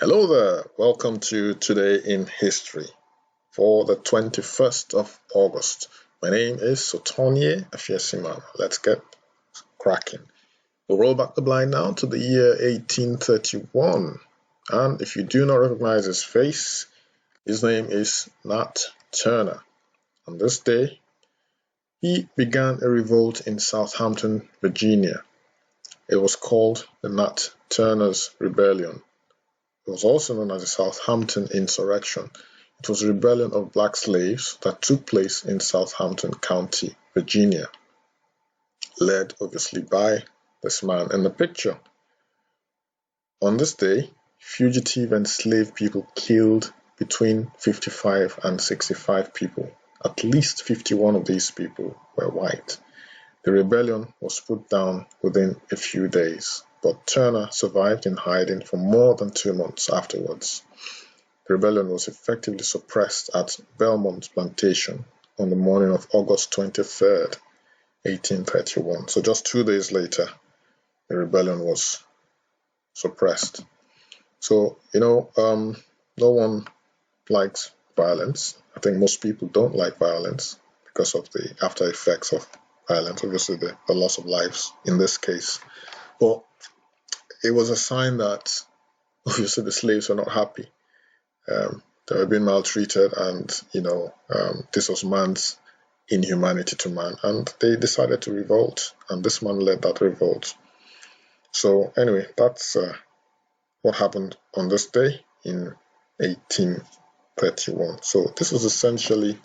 Hello there, welcome to Today in History for the 21st of August. My name is Sotonye Afiesimana. Let's get cracking. We'll roll back the blind now to the year 1831. And if you do not recognize his face, his name is Nat Turner. On this day, he began a revolt in Southampton, Virginia. It was called the Nat Turner's Rebellion. It was also known as the Southampton Insurrection. It was a rebellion of black slaves that took place in Southampton County, Virginia, led obviously by this man in the picture. On this day, fugitive and enslaved people killed between 55 and 65 people. At least 51 of these people were white. The rebellion was put down within a few days, but Turner survived in hiding for more than 2 months afterwards. The rebellion was effectively suppressed at Belmont Plantation on the morning of August 23rd, 1831. So just 2 days later, the rebellion was suppressed. So, no one likes violence. I think most people don't like violence because of the after effects of violence, obviously the loss of lives in this case. But it was a sign that obviously the slaves were not happy. They were being maltreated, and this was man's inhumanity to man, and they decided to revolt, and this man led that revolt. So anyway, that's what happened on this day in 1831. So this was essentially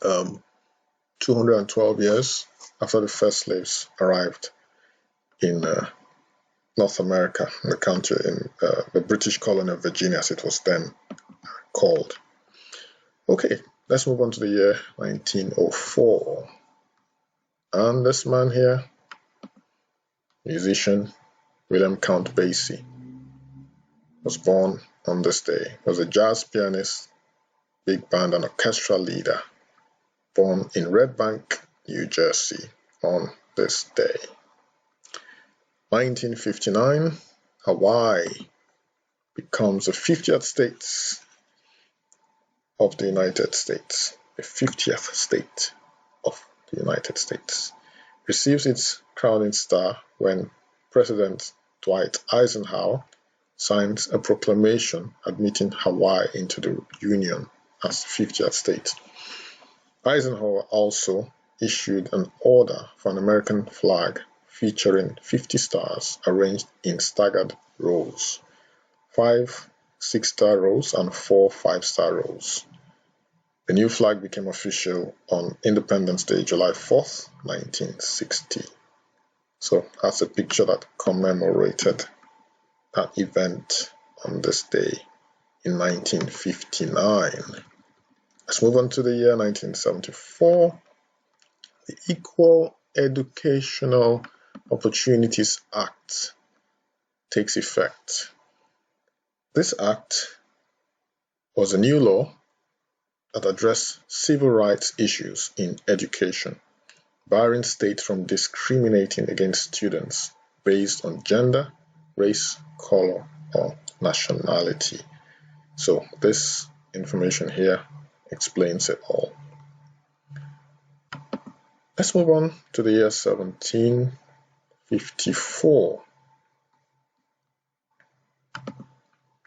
212 years after the first slaves arrived in North America, in the country, in the British colony of Virginia, as it was then called. Okay, let's move on to the year 1904. And this man here, musician William Count Basie, was born on this day. He was a jazz pianist, big band and orchestra leader, born in Red Bank, New Jersey on this day. 1959, Hawaii becomes the 50th state of the United States. The 50th state of the United States receives its crowning star when President Dwight Eisenhower signs a proclamation admitting Hawaii into the Union as the 50th state. Eisenhower also issued an order for an American flag featuring 50 stars arranged in staggered rows, 5 6-star rows and 4 5-star rows. The new flag became official on Independence Day, July 4th, 1960. So that's a picture that commemorated that event on this day in 1959. Let's move on to the year 1974. The Equal Educational Opportunities Act takes effect. This act was a new law that addressed civil rights issues in education, barring states from discriminating against students based on gender, race, color, or nationality. So this information here explains it all. Let's move on to the year 1754.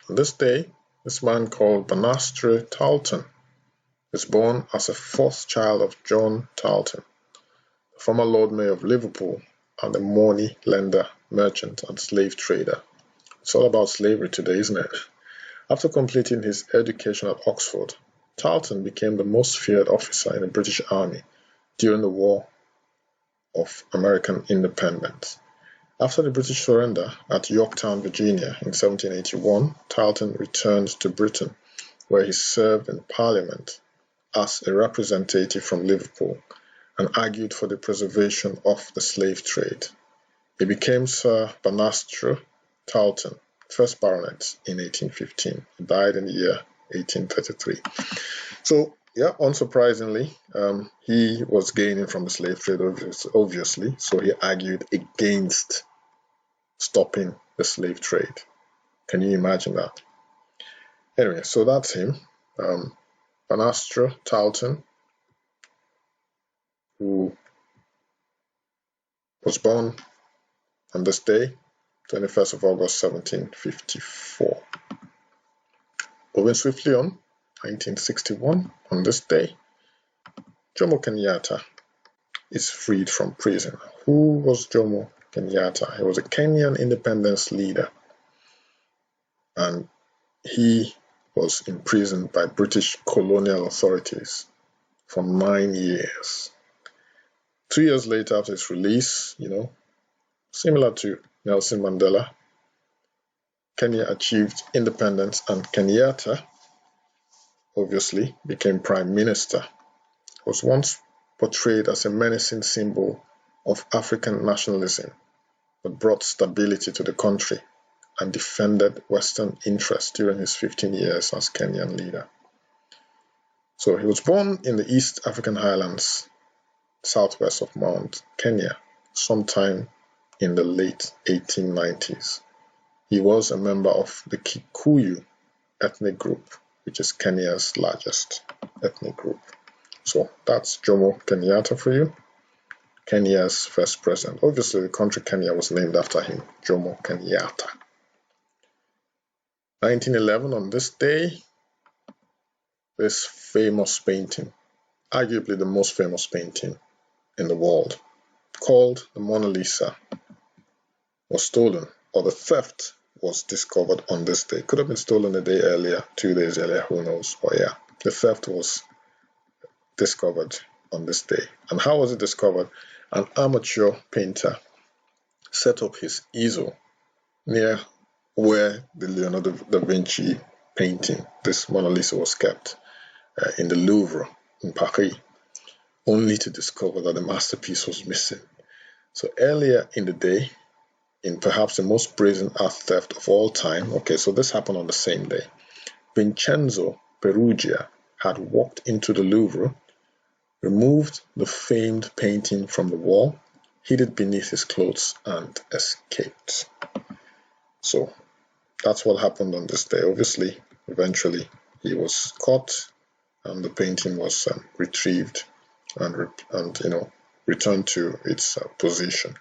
On this day, this man called Banastre Tarleton was born as a fourth child of John Tarleton, the former Lord Mayor of Liverpool and a money lender, merchant, and slave trader. It's all about slavery today, isn't it? After completing his education at Oxford, Tarleton became the most feared officer in the British Army during the War of American Independence. After the British surrender at Yorktown, Virginia in 1781, Tarleton returned to Britain, where he served in Parliament as a representative from Liverpool and argued for the preservation of the slave trade. He became Sir Banastre Tarleton, first baronet, in 1815. He died in the year 1833. So, unsurprisingly, he was gaining from the slave trade, obviously, so he argued against stopping the slave trade. Can you imagine that? Anyway, so that's him. Banastra Talton, who was born on this day, 21st of August, 1754. Moving swiftly on, 1961, on this day, Jomo Kenyatta is freed from prison. Who was Jomo Kenyatta? He was a Kenyan independence leader, and he was imprisoned by British colonial authorities for 9 years. 2 years later, after his release, similar to Nelson Mandela, Kenya achieved independence, and Kenyatta obviously became prime minister. He was once portrayed as a menacing symbol of African nationalism, but brought stability to the country and defended Western interests during his 15 years as Kenyan leader. So he was born in the East African Highlands, southwest of Mount Kenya, sometime in the late 1890s. He was a member of the Kikuyu ethnic group, which is Kenya's largest ethnic group. So that's Jomo Kenyatta for you, Kenya's first president. Obviously, the country Kenya was named after him, Jomo Kenyatta. 1911, on this day, this famous painting, arguably the most famous painting in the world, called the Mona Lisa, was stolen, or the theft was discovered on this day. Could have been stolen a day earlier, 2 days earlier, who knows? But yeah, the theft was discovered on this day. And how was it discovered? An amateur painter set up his easel near where the Leonardo da Vinci painting, this Mona Lisa, was kept in the Louvre in Paris, only to discover that the masterpiece was missing. So earlier in the day, in perhaps the most brazen art theft of all time, okay, so this happened on the same day, Vincenzo Perugia had walked into the Louvre, removed the famed painting from the wall, hid it beneath his clothes, and escaped. So that's what happened on this day. Obviously, eventually he was caught, and the painting was retrieved and returned to its position.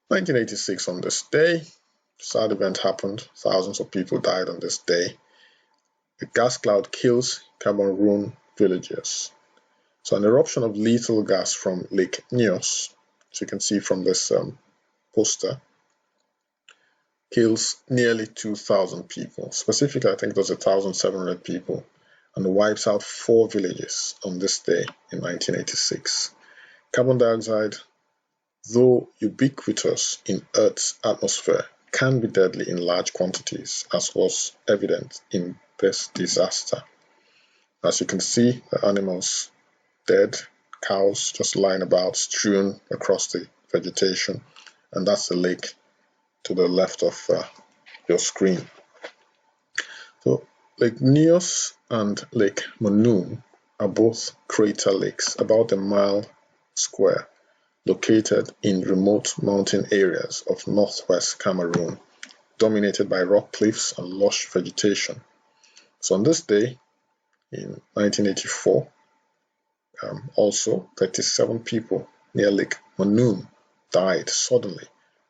1986, on this day, sad event happened. Thousands of people died on this day. A gas cloud kills Cameroon villagers. So an eruption of lethal gas from Lake Nyos, as you can see from this poster, kills nearly 2,000 people. Specifically, I think it was 1,700 people, and wipes out 4 villages on this day in 1986. Carbon dioxide, though ubiquitous in Earth's atmosphere, can be deadly in large quantities, as was evident in this disaster. As you can see, the animals dead, cows just lying about, strewn across the vegetation, and that's the lake to the left of your screen. So Lake Nyos and Lake Monoum are both crater lakes, about a mile square, located in remote mountain areas of northwest Cameroon, dominated by rock cliffs and lush vegetation. So on this day, in 1984, also 37 people near Lake Monoum died suddenly,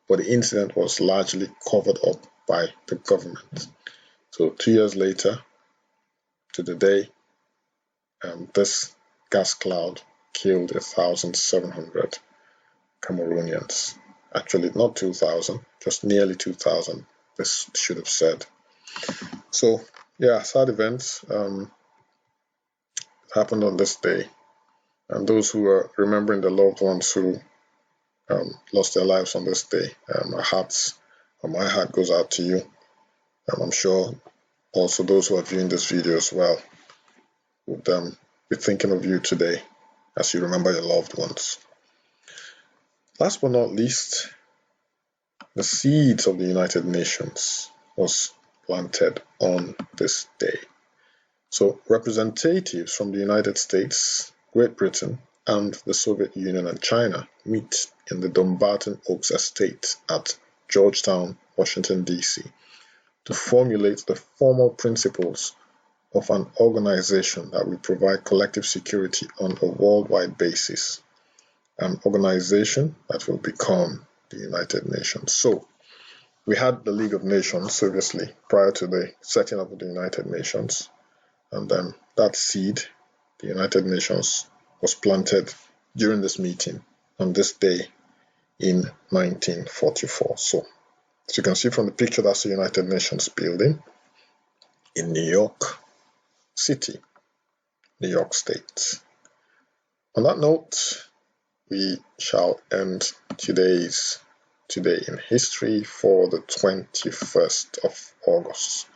but the incident was largely covered up by the government. So 2 years later, to the day, this gas cloud killed 1,700 Cameroonians. Actually, not 2,000, just nearly 2,000, this should have said. So, yeah, sad events happened on this day. And those who are remembering the loved ones who lost their lives on this day, my heart goes out to you. I'm sure also those who are viewing this video as well would be thinking of you today as you remember your loved ones. Last but not least, the seeds of the United Nations was planted on this day. So representatives from the United States, Great Britain, and the Soviet Union and China meet in the Dumbarton Oaks Estate at Georgetown, Washington, D.C. to formulate the formal principles of an organization that will provide collective security on a worldwide basis, an organization that will become the United Nations. So, we had the League of Nations, obviously, prior to the setting up of the United Nations, and then that seed, the United Nations, was planted during this meeting on this day in 1944. So, as you can see from the picture, that's the United Nations building in New York City, New York State. On that note, we shall end Today in History for the 21st of August.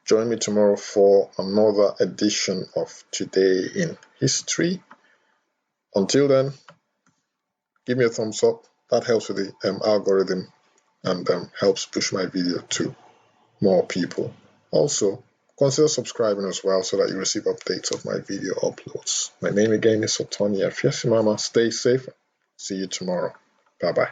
Join me tomorrow for another edition of Today in History. Until then, give me a thumbs up. That helps with the algorithm and helps push my video to more people. Also, consider subscribing as well so that you receive updates of my video uploads. My name again is Southampton Insurrection. Stay safe. See you tomorrow. Bye-bye.